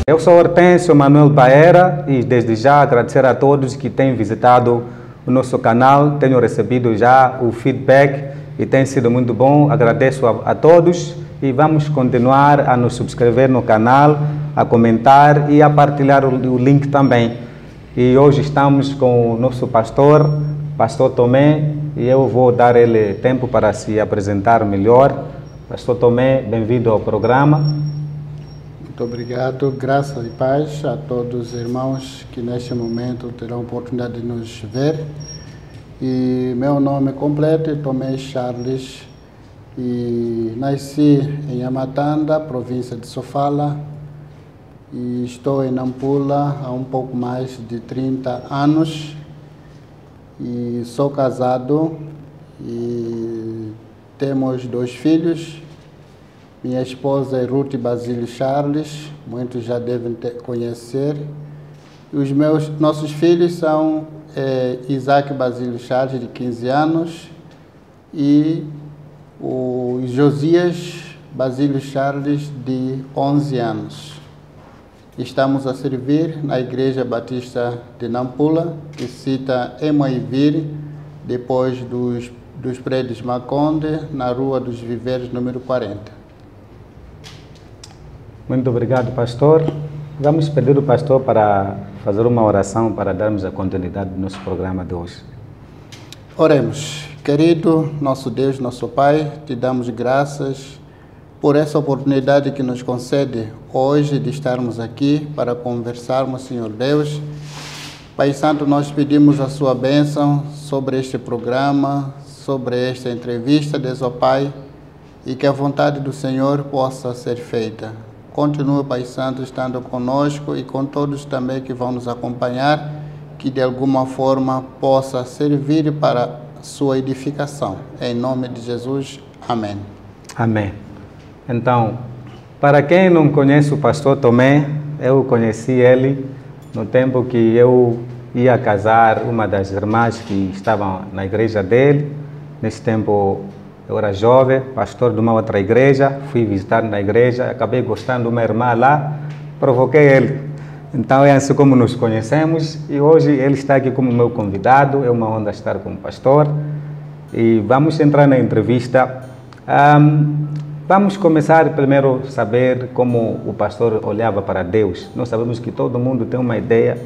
Eu sou Hortêncio Manuel Baera e desde já agradecer a todos que têm visitado o nosso canal. Tenho recebido já o feedback e tem sido muito bom. Agradeço a todos e vamos continuar a nos subscrever no canal, a comentar e a partilhar o link também. E hoje estamos com o nosso pastor Tomé, e eu vou dar ele tempo para se apresentar melhor. Pastor Tomé, bem-vindo ao programa. Muito obrigado, graça e paz a todos os irmãos que neste momento terão a oportunidade de nos ver. E meu nome completo é Tomé Charles e nasci em Amatanda, província de Sofala, e estou em Nampula há um pouco mais de 30 anos e sou casado e temos 2 filhos. Minha esposa é Ruth Basílio Charles, muitos já devem conhecer. E nossos filhos são Isaac Basílio Charles, de 15 anos, e o Josias Basílio Charles, de 11 anos. Estamos a servir na Igreja Batista de Nampula, que cita em Moivire, depois dos prédios Maconde, na Rua dos Viveiros, número 40. Muito obrigado, pastor. Vamos pedir ao pastor para fazer uma oração para darmos a continuidade do nosso programa de hoje. Oremos. Querido nosso Deus, nosso Pai, te damos graças por essa oportunidade que nos concede hoje de estarmos aqui para conversarmos, Senhor Deus. Pai Santo, nós pedimos a sua bênção sobre este programa, sobre esta entrevista, Deus, ó Pai, e que a vontade do Senhor possa ser feita. Continua, Pai Santo, estando conosco e com todos também que vão nos acompanhar, que de alguma forma possa servir para a sua edificação. Em nome de Jesus, amém. Amém. Então, para quem não conhece o pastor Tomé, eu conheci ele no tempo que eu ia casar uma das irmãs que estavam na igreja dele. Nesse tempo eu era jovem, pastor de uma outra igreja, fui visitar na igreja, acabei gostando de uma irmã lá, provoquei ele. Então é assim como nos conhecemos e hoje ele está aqui como meu convidado, é uma honra estar como pastor. E vamos entrar na entrevista. Vamos começar primeiro a saber como o pastor olhava para Deus. Nós sabemos que todo mundo tem uma ideia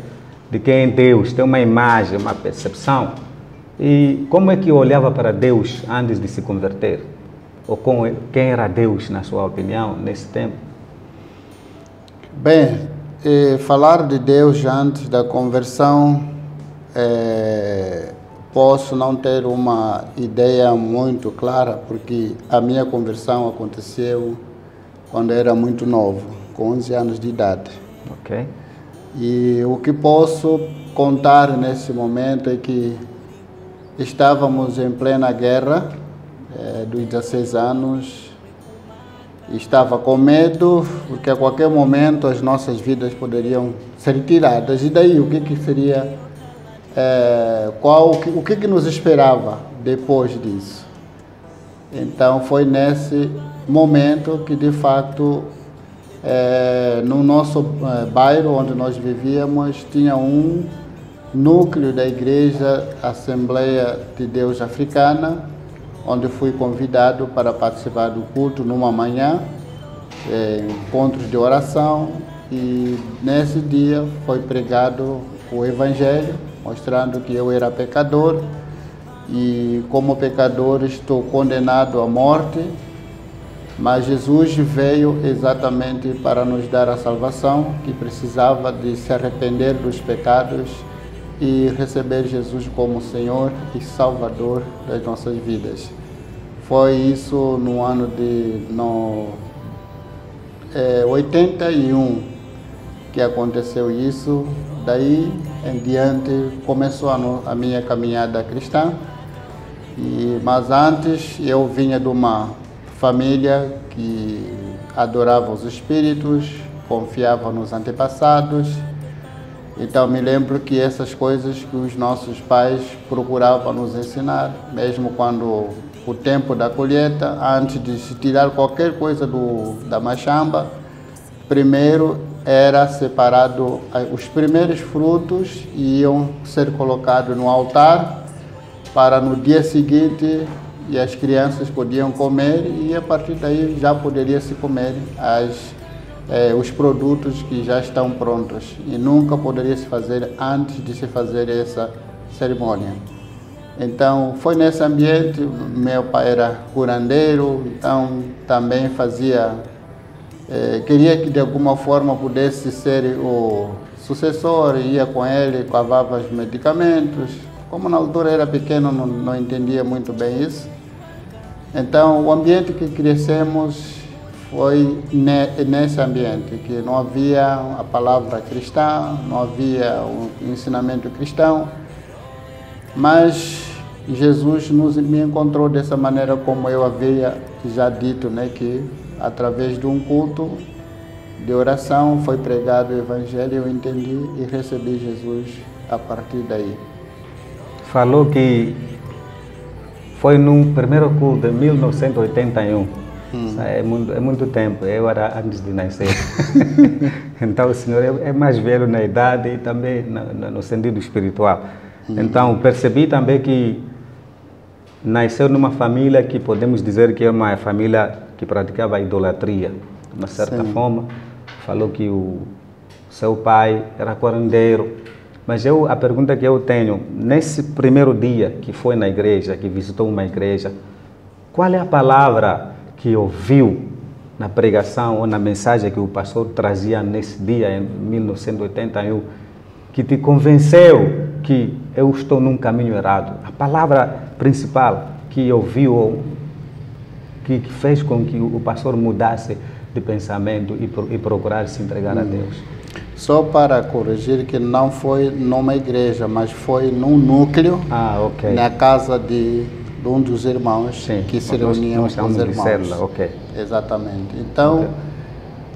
de quem é Deus, tem uma imagem, uma percepção. E como é que olhava para Deus antes de se converter? Ou quem era Deus, na sua opinião, nesse tempo? Bem, falar de Deus antes da conversão, posso não ter uma ideia muito clara, porque a minha conversão aconteceu quando eu era muito novo, com 11 anos de idade. Ok. E o que posso contar nesse momento é que estávamos em plena guerra, dos 16 anos, estava com medo, porque a qualquer momento as nossas vidas poderiam ser tiradas. E daí, o que seria, o que nos esperava depois disso? Então, foi nesse momento que, de fato, no nosso bairro onde nós vivíamos, tinha um núcleo da Igreja Assembleia de Deus Africana, onde fui convidado para participar do culto numa manhã, encontros de oração, e nesse dia foi pregado o Evangelho, mostrando que eu era pecador e como pecador estou condenado à morte, mas Jesus veio exatamente para nos dar a salvação, que precisava de se arrepender dos pecados e receber Jesus como Senhor e Salvador das nossas vidas. Foi isso no ano de 81 que aconteceu isso. Daí em diante começou a minha caminhada cristã. Mas antes eu vinha de uma família que adorava os espíritos, confiava nos antepassados. Então me lembro que essas coisas que os nossos pais procuravam nos ensinar, mesmo quando o tempo da colheita, antes de se tirar qualquer coisa da machamba, primeiro era separado, os primeiros frutos iam ser colocados no altar para no dia seguinte e as crianças podiam comer e a partir daí já poderia se comer os produtos que já estão prontos e nunca poderia se fazer antes de se fazer essa cerimônia. Então foi nesse ambiente, meu pai era curandeiro, então também queria que de alguma forma pudesse ser o sucessor, ia com ele, cavava os medicamentos. Como na altura era pequeno, não entendia muito bem isso. Então o ambiente que crescemos foi nesse ambiente, que não havia a palavra cristã, não havia o ensinamento cristão, mas Jesus me encontrou dessa maneira como eu havia já dito, né, que através de um culto de oração foi pregado o Evangelho, eu entendi e recebi Jesus a partir daí. Falou que foi num primeiro culto de 1981. É muito tempo, eu era antes de nascer. Então o senhor é mais velho na idade e também no sentido espiritual. Então percebi também que nasceu numa família que podemos dizer que é uma família que praticava a idolatria, de uma certa forma. Falou que o seu pai era curandeiro. Mas a pergunta que eu tenho, nesse primeiro dia que foi na igreja, que visitou uma igreja, qual é a palavra que ouviu na pregação ou na mensagem que o pastor trazia nesse dia, em 1981, que te convenceu que eu estou num caminho errado? A palavra principal que ouviu, que fez com que o pastor mudasse de pensamento e procurar se entregar a Deus? Só para corrigir, que não foi numa igreja, mas foi num núcleo, na casa de um dos irmãos, que se reuniam com os irmãos. Célula, Exatamente. Então,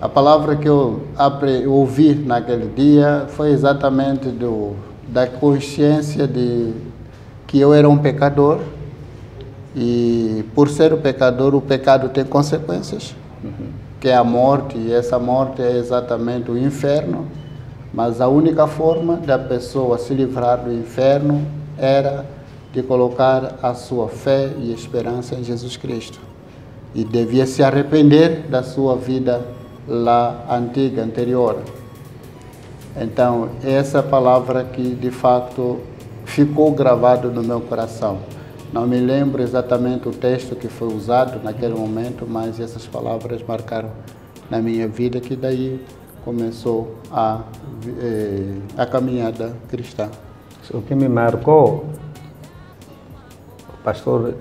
a palavra que eu ouvi naquele dia foi exatamente da consciência de que eu era um pecador e, por ser o pecador, o pecado tem consequências, que é a morte, e essa morte é exatamente o inferno, mas a única forma da pessoa se livrar do inferno era de colocar a sua fé e esperança em Jesus Cristo. E devia se arrepender da sua vida lá anterior. Então, essa palavra que de fato ficou gravado no meu coração. Não me lembro exatamente o texto que foi usado naquele momento, mas essas palavras marcaram na minha vida, que daí começou a caminhada cristã. O que me marcou, o pastor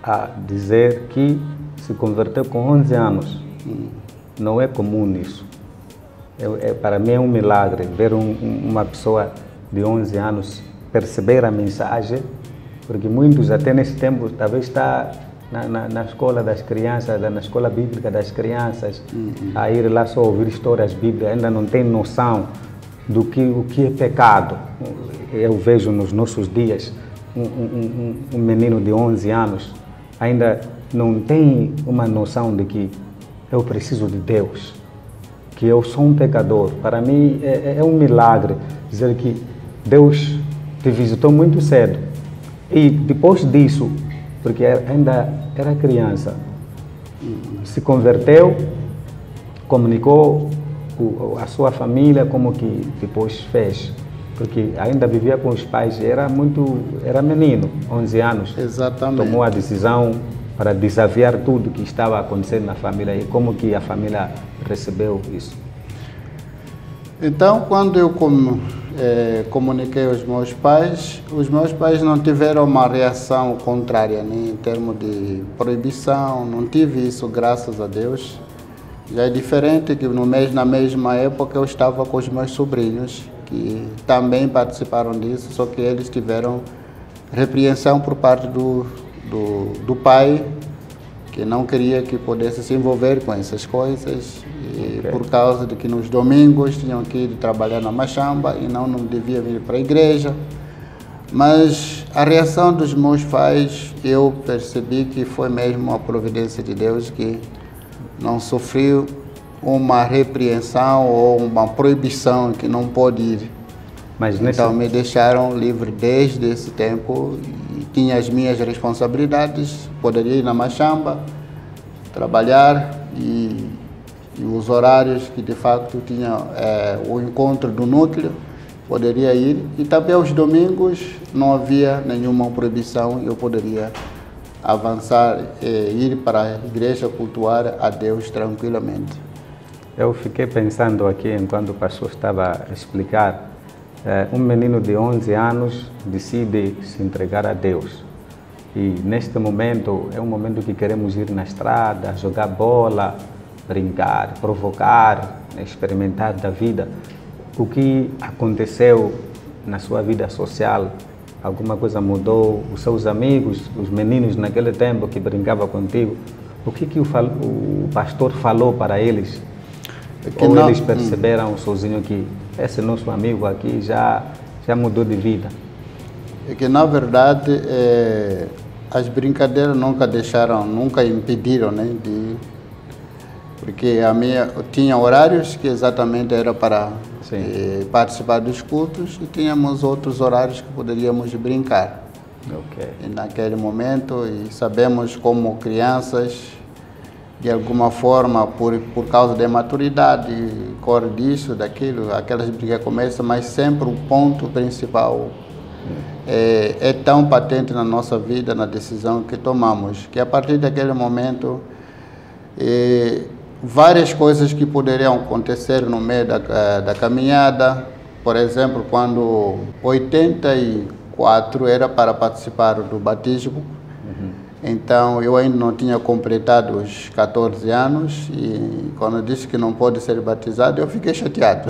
a dizer que se converteu com 11 anos. Não é comum isso. Para mim é um milagre ver uma pessoa de 11 anos perceber a mensagem, porque muitos até nesse tempo talvez está na escola das crianças, na escola bíblica das crianças, a ir lá só ouvir histórias bíblicas, ainda não tem noção do o que é pecado. Eu vejo nos nossos dias um menino de 11 anos ainda não tem uma noção de que eu preciso de Deus, que eu sou um pecador. Para mim é um milagre dizer que Deus te visitou muito cedo e depois disso, porque ainda era criança, se converteu, comunicou a sua família, como que depois fez, porque ainda vivia com os pais, era menino, 11 anos. Exatamente. Tomou a decisão para desafiar tudo que estava acontecendo na família. E como que a família recebeu isso? Então, quando eu comuniquei aos meus pais não tiveram uma reação contrária, né, em termos de proibição, não tive isso, graças a Deus. Já é diferente que na mesma época eu estava com os meus sobrinhos, que também participaram disso, só que eles tiveram repreensão por parte do pai, que não queria que pudesse se envolver com essas coisas, e por causa de que nos domingos tinham que ir trabalhar na machamba e não devia vir para a igreja. Mas a reação dos meus pais, eu percebi que foi mesmo a providência de Deus, que não sofreu uma repreensão ou uma proibição que não pode ir. Mas Então me deixaram livre desde esse tempo e tinha as minhas responsabilidades, poderia ir na machamba, trabalhar e os horários que de facto tinha o encontro do núcleo, poderia ir. E também aos domingos não havia nenhuma proibição, eu poderia avançar e ir para a igreja cultuar a Deus tranquilamente. Eu fiquei pensando aqui, enquanto o pastor estava a explicar, um menino de 11 anos decide se entregar a Deus. E neste momento, é um momento que queremos ir na estrada, jogar bola, brincar, provocar, experimentar da vida. O que aconteceu na sua vida social? Alguma coisa mudou? Os seus amigos, os meninos naquele tempo que brincavam contigo, o que o pastor falou para eles? Ou eles perceberam sozinho que esse nosso amigo aqui já mudou de vida? É que na verdade as brincadeiras nunca impediram, né, porque eu tinha horários que exatamente era para participar dos cultos e tínhamos outros horários que poderíamos brincar. Okay. E naquele momento, e sabemos como crianças, de alguma forma, por causa da maturidade, corre disso, daquilo, aquelas brincadeiras começam, mas sempre o ponto principal é tão patente na nossa vida, na decisão que tomamos, que a partir daquele momento, várias coisas que poderiam acontecer no meio da caminhada, por exemplo, quando 84 era para participar do batismo, então eu ainda não tinha completado os 14 anos e quando eu disse que não pode ser batizado, eu fiquei chateado.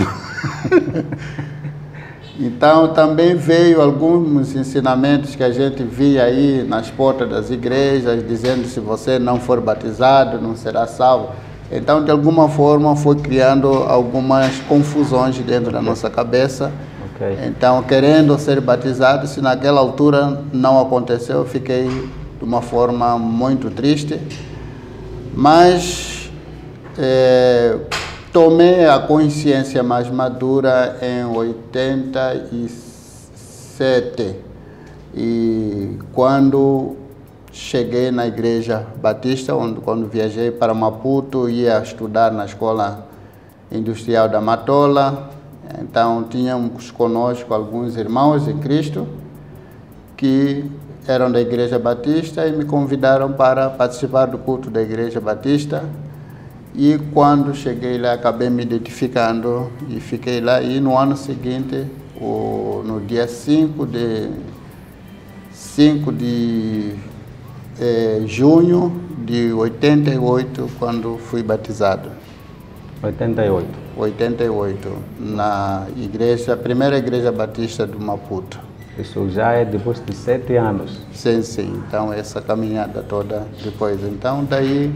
Então também veio alguns ensinamentos que a gente via aí nas portas das igrejas, dizendo que se você não for batizado, não será salvo. Então, de alguma forma, foi criando algumas confusões dentro da nossa cabeça. Okay. Então, querendo ser batizado, se naquela altura não aconteceu, eu fiquei de uma forma muito triste. Mas tomei a consciência mais madura em 87. E quando cheguei na Igreja Batista, quando viajei para Maputo, ia estudar na Escola Industrial da Matola. Então, tínhamos conosco alguns irmãos em Cristo que eram da Igreja Batista e me convidaram para participar do culto da Igreja Batista. E quando cheguei lá, acabei me identificando e fiquei lá. E no ano seguinte, no dia 5 de junho de 88, quando fui batizado. 88? 88, na igreja, primeira igreja batista do Maputo. Isso já é depois de 7 anos? Sim, sim. Então, essa caminhada toda depois. Então, daí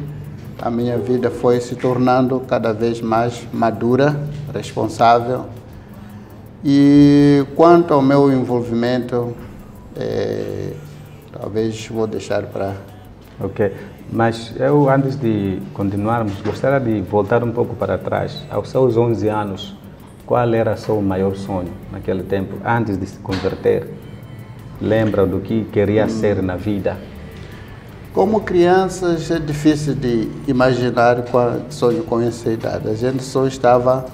a minha vida foi se tornando cada vez mais madura, responsável. E quanto ao meu envolvimento, talvez vou deixar para... Ok, mas eu, antes de continuarmos, gostaria de voltar um pouco para trás. Aos seus 11 anos, qual era o seu maior sonho naquele tempo, antes de se converter? Lembra do que queria ser na vida? Como crianças, é difícil de imaginar qual sonho com essa idade. A gente só estava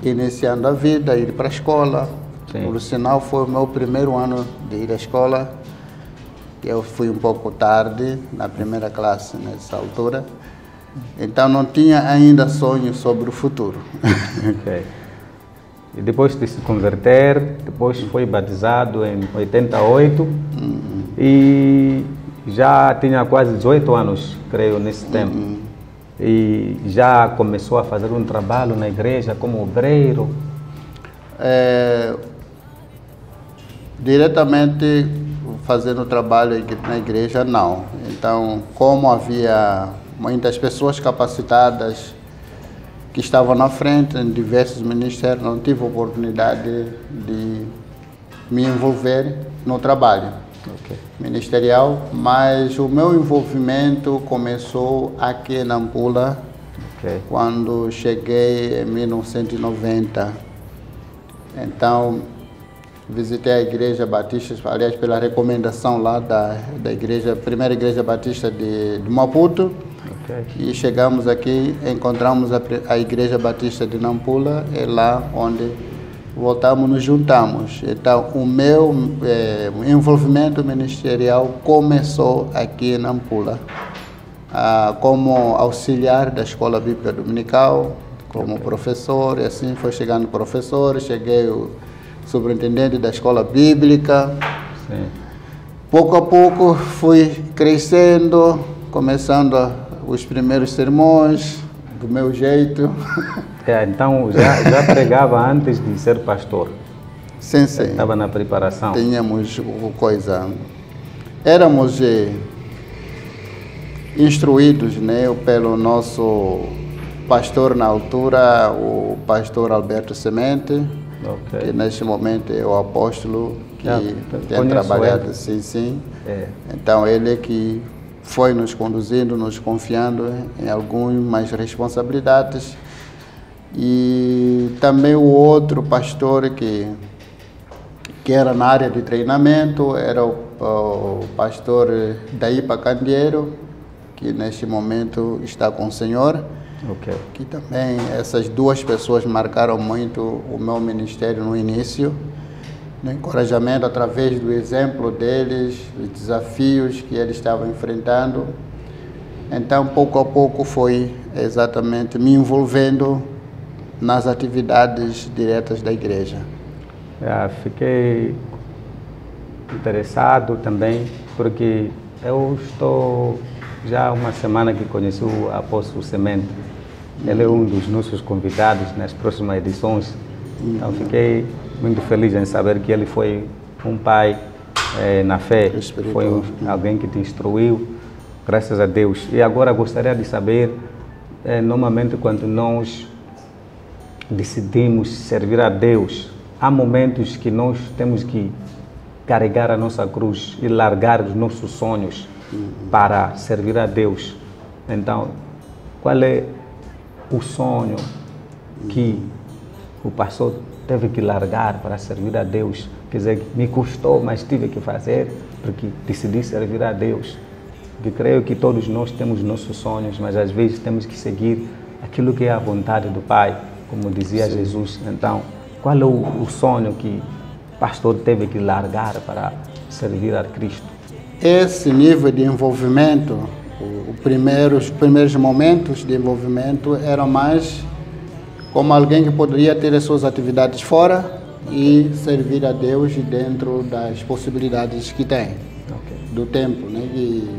iniciando a vida, ir para a escola. Sim. Por sinal, foi o meu primeiro ano de ir à escola. Eu fui um pouco tarde, na primeira classe, nessa altura. Então, não tinha ainda sonho sobre o futuro. Okay. E depois de se converter, depois foi batizado em 88 e já tinha quase 18 anos, creio, nesse tempo. E já começou a fazer um trabalho na igreja como obreiro? Diretamente fazendo trabalho na igreja, não. Então, como havia muitas pessoas capacitadas que estavam na frente em diversos ministérios, não tive oportunidade de me envolver no trabalho ministerial, mas o meu envolvimento começou aqui na Nampula, Ok. quando cheguei em 1990. Então, visitei a Igreja Batista, aliás, pela recomendação lá da igreja, primeira Igreja Batista de Maputo. Ok. E chegamos aqui, encontramos a Igreja Batista de Nampula, é lá onde voltamos, nos juntamos. Então, o meu envolvimento ministerial começou aqui em Nampula, como auxiliar da Escola Bíblica Dominical, como professor, e assim foi chegando professor, cheguei o superintendente da Escola Bíblica. Sim. Pouco a pouco fui crescendo, começando os primeiros sermões, do meu jeito. Então, já pregava antes de ser pastor? Sim, sim. Estava na preparação? Tínhamos coisa... Éramos instruídos, né, pelo nosso pastor na altura, o pastor Alberto Semente, Ok. que neste momento é o apóstolo que tem Conheço trabalhado, ele. sim. É. Então, ele que foi nos conduzindo, nos confiando em algumas responsabilidades. E também o outro pastor que era na área de treinamento era o pastor Daípa Candeiro, que neste momento está com o Senhor. Ok. Que também essas duas pessoas marcaram muito o meu ministério no início, no encorajamento através do exemplo deles, os desafios que eles estavam enfrentando. Então, pouco a pouco foi exatamente me envolvendo nas atividades diretas da igreja. Fiquei interessado também, porque eu estou já há uma semana que conheci o apóstolo Semente. Ele é um dos nossos convidados nas próximas edições. Então, fiquei muito feliz em saber que ele foi um pai na fé, foi alguém que te instruiu, graças a Deus. E agora gostaria de saber, normalmente quando nós decidimos servir a Deus, há momentos que nós temos que carregar a nossa cruz e largar os nossos sonhos para servir a Deus. Então, qual é o sonho que o pastor teve que largar para servir a Deus? Quer dizer, me custou, mas tive que fazer porque decidi servir a Deus. Porque creio que todos nós temos nossos sonhos, mas às vezes temos que seguir aquilo que é a vontade do Pai, como dizia Jesus. Então, qual é o sonho que o pastor teve que largar para servir a Cristo? Esse nível de envolvimento, os primeiros momentos de envolvimento eram mais como alguém que poderia ter as suas atividades fora e servir a Deus dentro das possibilidades que tem, do tempo, né? E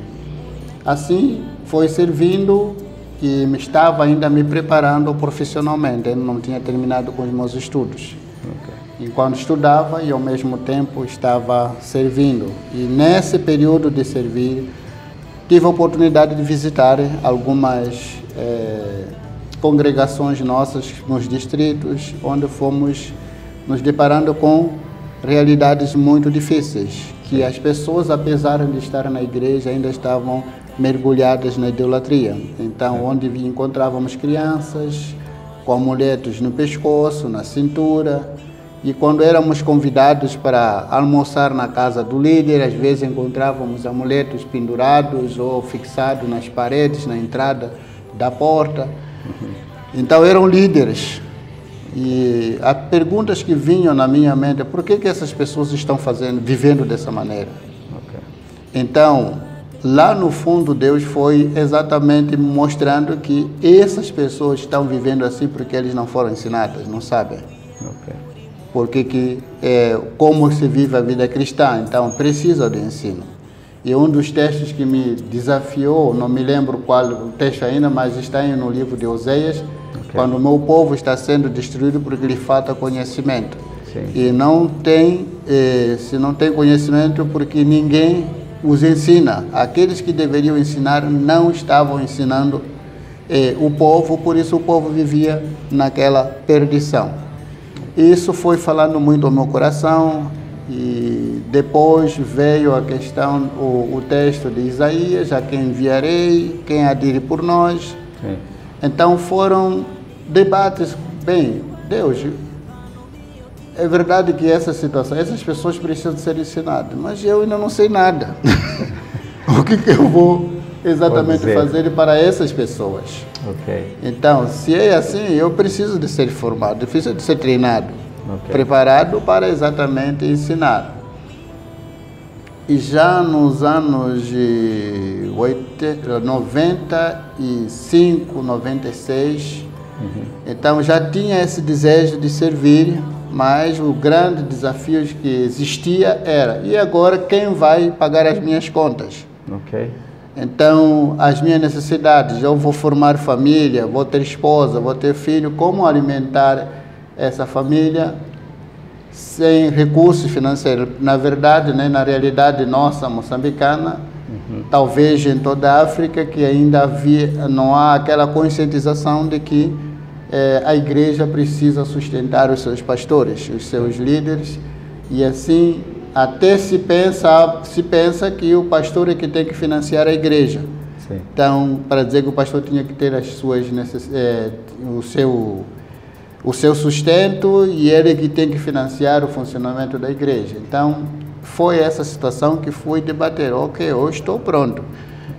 assim foi servindo e estava ainda me preparando profissionalmente. Eu não tinha terminado com os meus estudos. Enquanto estudava e ao mesmo tempo estava servindo. E nesse período de servir, tive a oportunidade de visitar algumas congregações nossas nos distritos, onde fomos nos deparando com realidades muito difíceis, que as pessoas, apesar de estar na igreja, ainda estavam mergulhadas na idolatria. Então, onde encontrávamos crianças com amuletos no pescoço, na cintura, e quando éramos convidados para almoçar na casa do líder, às vezes encontrávamos amuletos pendurados ou fixados nas paredes, na entrada da porta. Então eram líderes. E as perguntas que vinham na minha mente, por que essas pessoas estão vivendo dessa maneira? Então, lá no fundo, Deus foi exatamente mostrando que essas pessoas estão vivendo assim porque eles não foram ensinadas, não sabem. Porque como se vive a vida cristã, então precisa de ensino. E um dos textos que me desafiou, não me lembro qual o texto ainda, mas está no livro de Oséias, quando o meu povo está sendo destruído porque lhe falta conhecimento. Sim. E não tem, se não tem conhecimento porque ninguém os ensina. Aqueles que deveriam ensinar não estavam ensinando o povo, por isso o povo vivia naquela perdição. Isso foi falando muito ao meu coração e depois veio a questão, o texto de Isaías, a quem enviarei, quem há de ir por nós. Sim. Então foram debates, bem, Deus, é verdade que essa situação, essas pessoas precisam ser ensinadas, mas eu ainda não sei nada. O que eu vou exatamente fazer para essas pessoas? Okay. Então, se é assim, eu preciso de ser formado, preciso de ser treinado, preparado para exatamente ensinar. E já nos anos de 95, 96, então já tinha esse desejo de servir, mas o grande desafio que existia era, e agora quem vai pagar as minhas contas? Okay. Então, as minhas necessidades, eu vou formar família, vou ter esposa, vou ter filho, como alimentar essa família sem recursos financeiros? Na verdade, né, na realidade nossa moçambicana, talvez em toda a África, que ainda não há aquela conscientização de que a igreja precisa sustentar os seus pastores, os seus líderes, e assim até se pensa que o pastor é que tem que financiar a igreja. Sim. Então, para dizer que o pastor tinha que ter as suas o seu sustento e ele que tem que financiar o funcionamento da igreja. Então, foi essa situação que fui debater. Ok, eu estou pronto.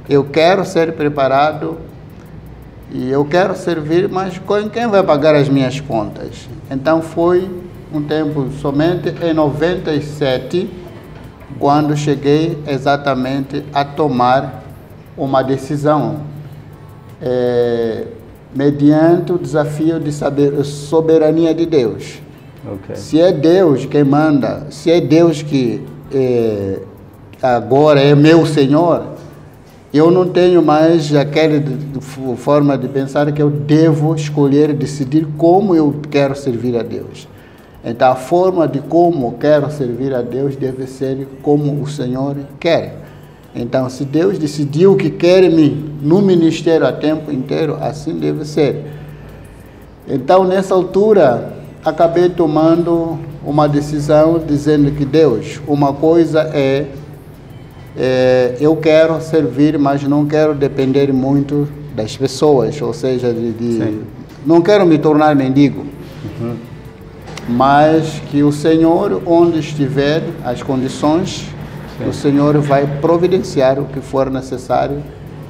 Eu quero ser preparado e eu quero servir, mas quem vai pagar as minhas contas? Então, foi um tempo somente em 97, quando cheguei exatamente a tomar uma decisão, mediante o desafio de saber a soberania de Deus. Okay. Se é Deus quem manda, se é Deus que agora é meu Senhor, eu não tenho mais aquela forma de pensar que eu devo escolher, decidir como eu quero servir a Deus. Então, a forma de como quero servir a Deus deve ser como o Senhor quer. Então, se Deus decidiu que quer me no ministério a tempo inteiro, assim deve ser. Então, nessa altura, acabei tomando uma decisão dizendo que Deus, uma coisa eu quero servir, mas não quero depender muito das pessoas, ou seja, não quero me tornar mendigo. Mas que o Senhor, onde estiver as condições, o Senhor vai providenciar o que for necessário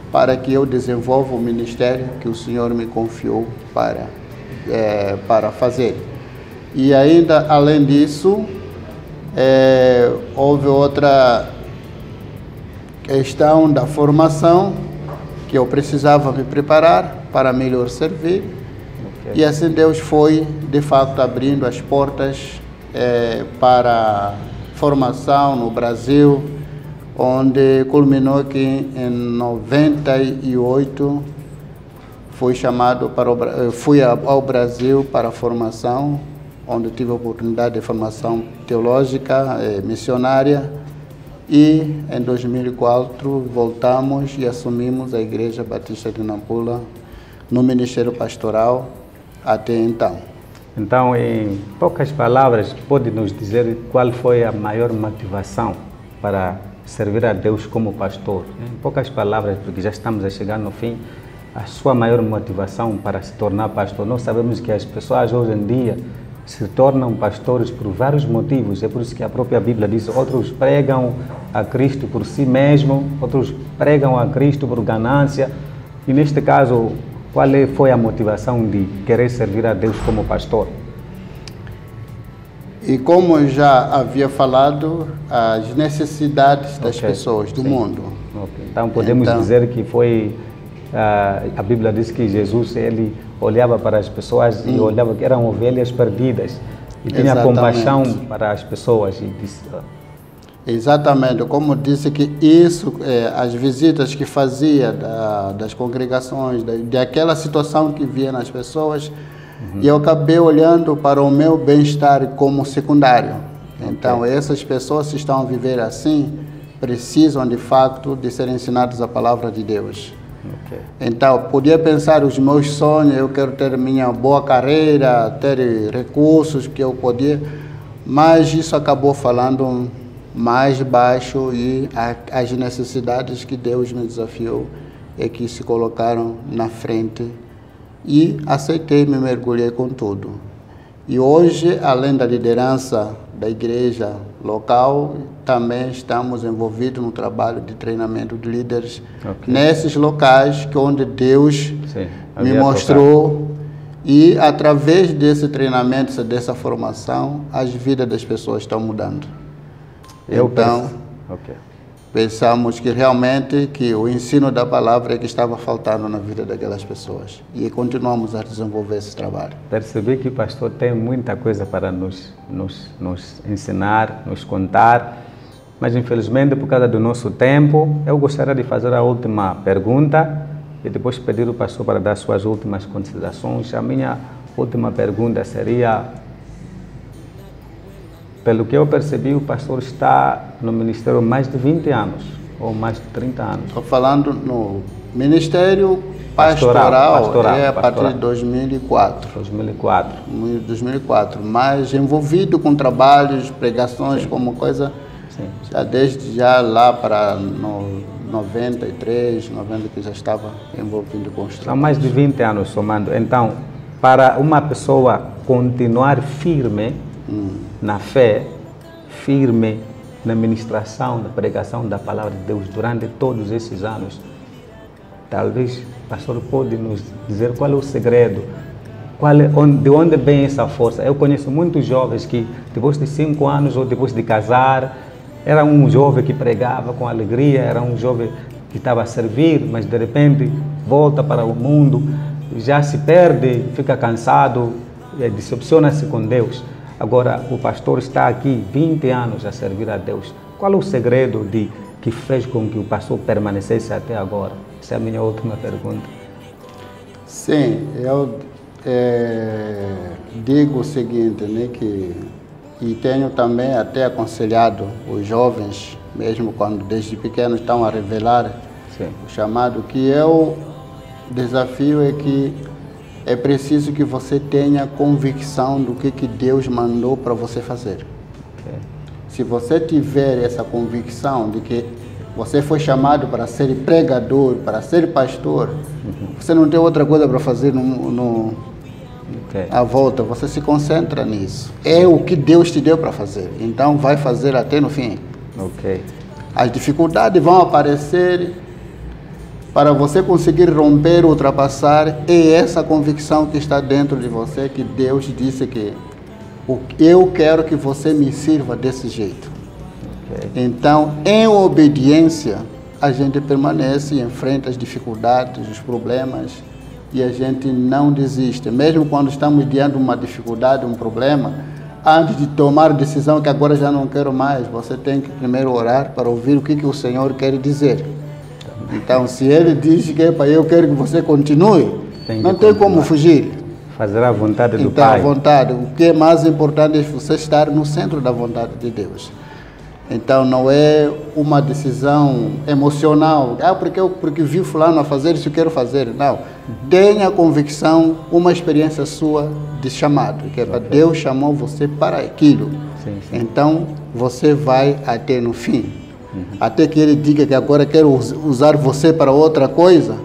para que eu desenvolva o ministério que o Senhor me confiou para fazer. E ainda, além disso, houve outra questão da formação, que eu precisava me preparar para melhor servir. E assim Deus foi, de fato, abrindo as portas para formação no Brasil, onde culminou que em 98 fui ao Brasil para a formação, onde tive a oportunidade de formação teológica, missionária, e em 2004 voltamos e assumimos a Igreja Batista de Nampula no Ministério Pastoral até então. Então, em poucas palavras, pode nos dizer qual foi a maior motivação para servir a Deus como pastor? Em poucas palavras, porque já estamos a chegar no fim, a sua maior motivação para se tornar pastor. Nós sabemos que as pessoas hoje em dia se tornam pastores por vários motivos. É por isso que a própria Bíblia diz: outros pregam a Cristo por si mesmo, outros pregam a Cristo por ganância. E neste caso, qual foi a motivação de querer servir a Deus como pastor? E como eu já havia falado, as necessidades das pessoas do mundo. Então podemos dizer que foi, a Bíblia diz que Jesus, ele olhava para as pessoas e olhava que eram ovelhas perdidas e tinha compaixão para as pessoas. E disse, exatamente, como disse que isso, as visitas que fazia das congregações, daquela situação que via nas pessoas, e eu acabei olhando para o meu bem-estar como secundário. Então, essas pessoas que estão a viver assim, precisam de fato de ser ensinadas a palavra de Deus. Então, podia pensar os meus sonhos, eu quero ter minha boa carreira, ter recursos que eu podia, mas isso acabou falando mais baixo, e as necessidades que Deus me desafiou é que se colocaram na frente e aceitei, me mergulhei com tudo. E hoje, além da liderança da igreja local, também estamos envolvidos no trabalho de treinamento de líderes nesses locais onde Deus me mostrou. E através desse treinamento, dessa formação, as vidas das pessoas estão mudando. Então, pensamos que realmente que o ensino da palavra é que estava faltando na vida daquelas pessoas. E continuamos a desenvolver esse trabalho. Percebi que o pastor tem muita coisa para nos ensinar, nos contar, mas infelizmente por causa do nosso tempo, eu gostaria de fazer a última pergunta e depois pedir ao pastor para dar suas últimas considerações. A minha última pergunta seria: pelo que eu percebi, o pastor está no ministério há mais de 20 anos, ou mais de 30 anos. Estou falando no ministério pastoral, a partir de 2004. 2004, mas envolvido com trabalhos, pregações, como coisa, já lá para 93, 90, que já estava envolvido com os trabalhos. Há mais de 20 anos somando. Então, para uma pessoa continuar firme na fé, firme na ministração, na pregação da palavra de Deus durante todos esses anos, talvez o pastor pode nos dizer qual é o segredo, de onde vem essa força. Eu conheço muitos jovens que depois de 5 anos ou depois de casar, era um jovem que pregava com alegria, era um jovem que estava a servir, mas de repente volta para o mundo, já se perde, fica cansado, decepciona-se com Deus. Agora, o pastor está aqui 20 anos a servir a Deus. Qual é o segredo que fez com que o pastor permanecesse até agora? Essa é a minha última pergunta. Sim, eu digo o seguinte, né, e tenho também até aconselhado os jovens, mesmo quando desde pequenos estão a revelar o chamado, que o desafio é que é preciso que você tenha convicção do que Deus mandou para você fazer. Se você tiver essa convicção de que você foi chamado para ser pregador, para ser pastor, você não tem outra coisa para fazer à volta, você se concentra nisso. É o que Deus te deu para fazer, então vai fazer até no fim. As dificuldades vão aparecer, para você conseguir romper, ultrapassar, é essa convicção que está dentro de você, que Deus disse que eu quero que você me sirva desse jeito. Então, em obediência, a gente permanece, enfrenta as dificuldades, os problemas, e a gente não desiste. Mesmo quando estamos diante de uma dificuldade, um problema, antes de tomar decisão que agora já não quero mais, você tem que primeiro orar para ouvir o que o Senhor quer dizer. Então, se Ele diz que eu quero que você continue, não tem como fugir. Fazer a vontade do Pai. Então, a vontade. O que é mais importante é você estar no centro da vontade de Deus. Então, não é uma decisão emocional. Porque vi fulano a fazer isso, eu quero fazer. Não. Tenha a convicção, uma experiência sua de chamado. Que Deus chamou você para aquilo. Então, você vai até no fim. Até que Ele diga que agora quero usar você para outra coisa,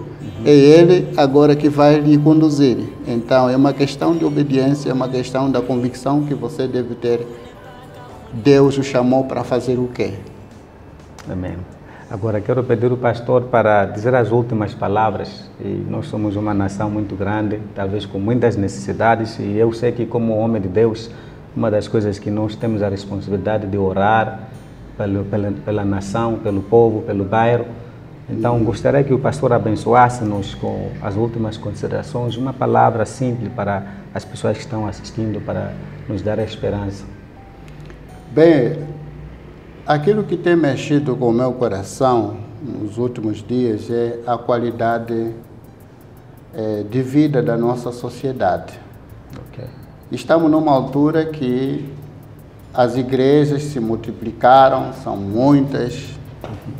é Ele agora que vai lhe conduzir. Então, é uma questão de obediência, é uma questão da convicção que você deve ter. Deus o chamou para fazer o quê? Amém. Agora, quero pedir ao pastor para dizer as últimas palavras. E nós somos uma nação muito grande, talvez com muitas necessidades, e eu sei que, como homem de Deus, uma das coisas que nós temos a responsabilidade de orar pela nação, pelo povo, pelo bairro. Então, gostaria que o pastor abençoasse-nos com as últimas considerações, uma palavra simples para as pessoas que estão assistindo, para nos dar a esperança. Bem, aquilo que tem mexido com o meu coração nos últimos dias é a qualidade de vida da nossa sociedade. Estamos numa altura que as igrejas se multiplicaram, são muitas,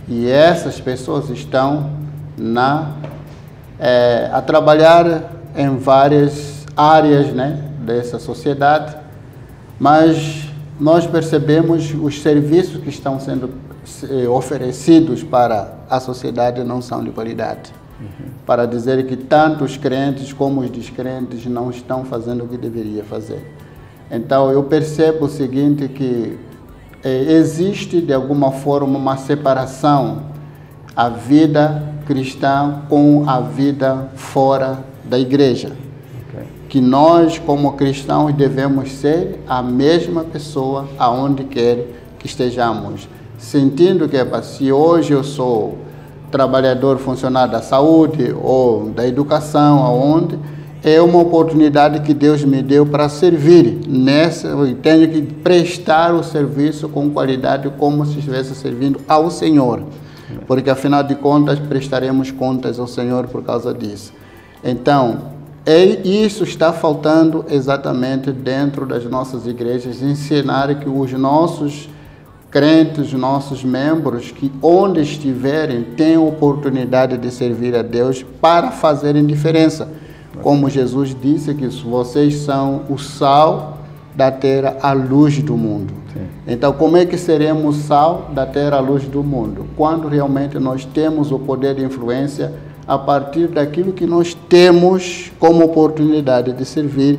e essas pessoas estão a trabalhar em várias áreas, né, dessa sociedade, mas nós percebemos os serviços que estão sendo oferecidos para a sociedade não são de qualidade. para dizer que tanto os crentes como os descrentes não estão fazendo o que deveria fazer. Então eu percebo o seguinte, que existe de alguma forma uma separação, a vida cristã com a vida fora da igreja. Que nós como cristãos devemos ser a mesma pessoa aonde quer que estejamos. Sentindo que se hoje eu sou trabalhador funcionário da saúde ou da educação, aonde é uma oportunidade que Deus me deu para servir. Eu tenho que prestar o serviço com qualidade, como se estivesse servindo ao Senhor. Porque, afinal de contas, prestaremos contas ao Senhor por causa disso. Então, isso está faltando exatamente dentro das nossas igrejas, ensinar que os nossos crentes, nossos membros, que onde estiverem, tenham oportunidade de servir a Deus para fazerem diferença. Como Jesus disse, que vocês são o sal da terra, a luz do mundo. Sim. Então, como é que seremos sal da terra, a luz do mundo? Quando realmente nós temos o poder de influência a partir daquilo que nós temos como oportunidade de servir,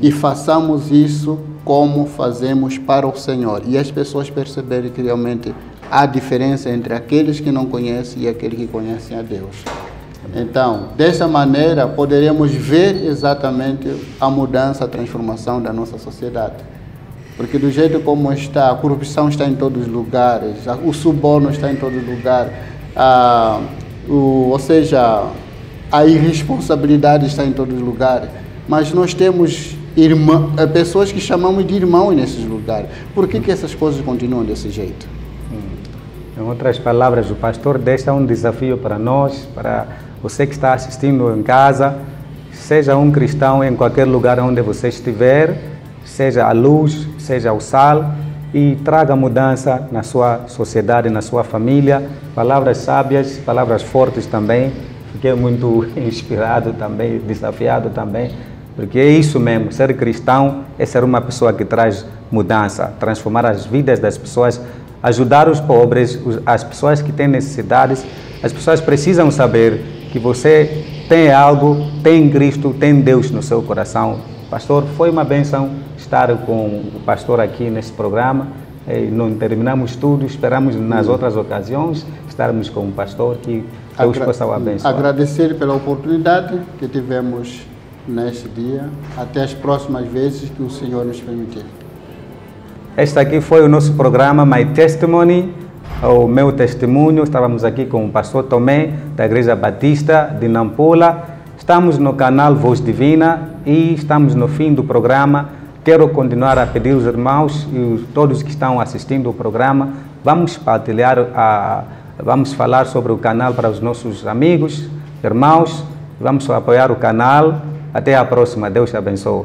e façamos isso como fazemos para o Senhor. E as pessoas perceberem que realmente há diferença entre aqueles que não conhecem e aqueles que conhecem a Deus. Então, dessa maneira, poderemos ver exatamente a mudança, a transformação da nossa sociedade. Porque do jeito como está, a corrupção está em todos os lugares, o suborno está em todos os lugares, ou seja, a irresponsabilidade está em todos os lugares. Mas nós temos pessoas que chamamos de irmãos nesses lugares. Por que essas coisas continuam desse jeito? Em outras palavras, o pastor deixa um desafio para nós, para você que está assistindo em casa, seja um cristão em qualquer lugar onde você estiver, seja a luz, seja o sal, e traga mudança na sua sociedade, na sua família. Palavras sábias, palavras fortes também. Fiquei muito inspirado também, desafiado também, porque é isso mesmo, ser cristão é ser uma pessoa que traz mudança, transformar as vidas das pessoas, ajudar os pobres, as pessoas que têm necessidades. As pessoas precisam saber que você tem algo, tem Cristo, tem Deus no seu coração. Pastor, foi uma bênção estar com o pastor aqui nesse programa. Não terminamos tudo, esperamos nas outras ocasiões estarmos com o pastor, que Deus possa o abençoar. Agradecer pela oportunidade que tivemos neste dia. Até as próximas vezes que o Senhor nos permitir. Este aqui foi o nosso programa My Testimony, o meu testemunho. Estávamos aqui com o pastor Tomé, da Igreja Batista de Nampula. Estamos no canal Voz Divina e estamos no fim do programa. Quero continuar a pedir aos irmãos e todos que estão assistindo o programa, vamos partilhar, vamos falar sobre o canal para os nossos amigos, irmãos, vamos apoiar o canal. Até a próxima. Deus te abençoe.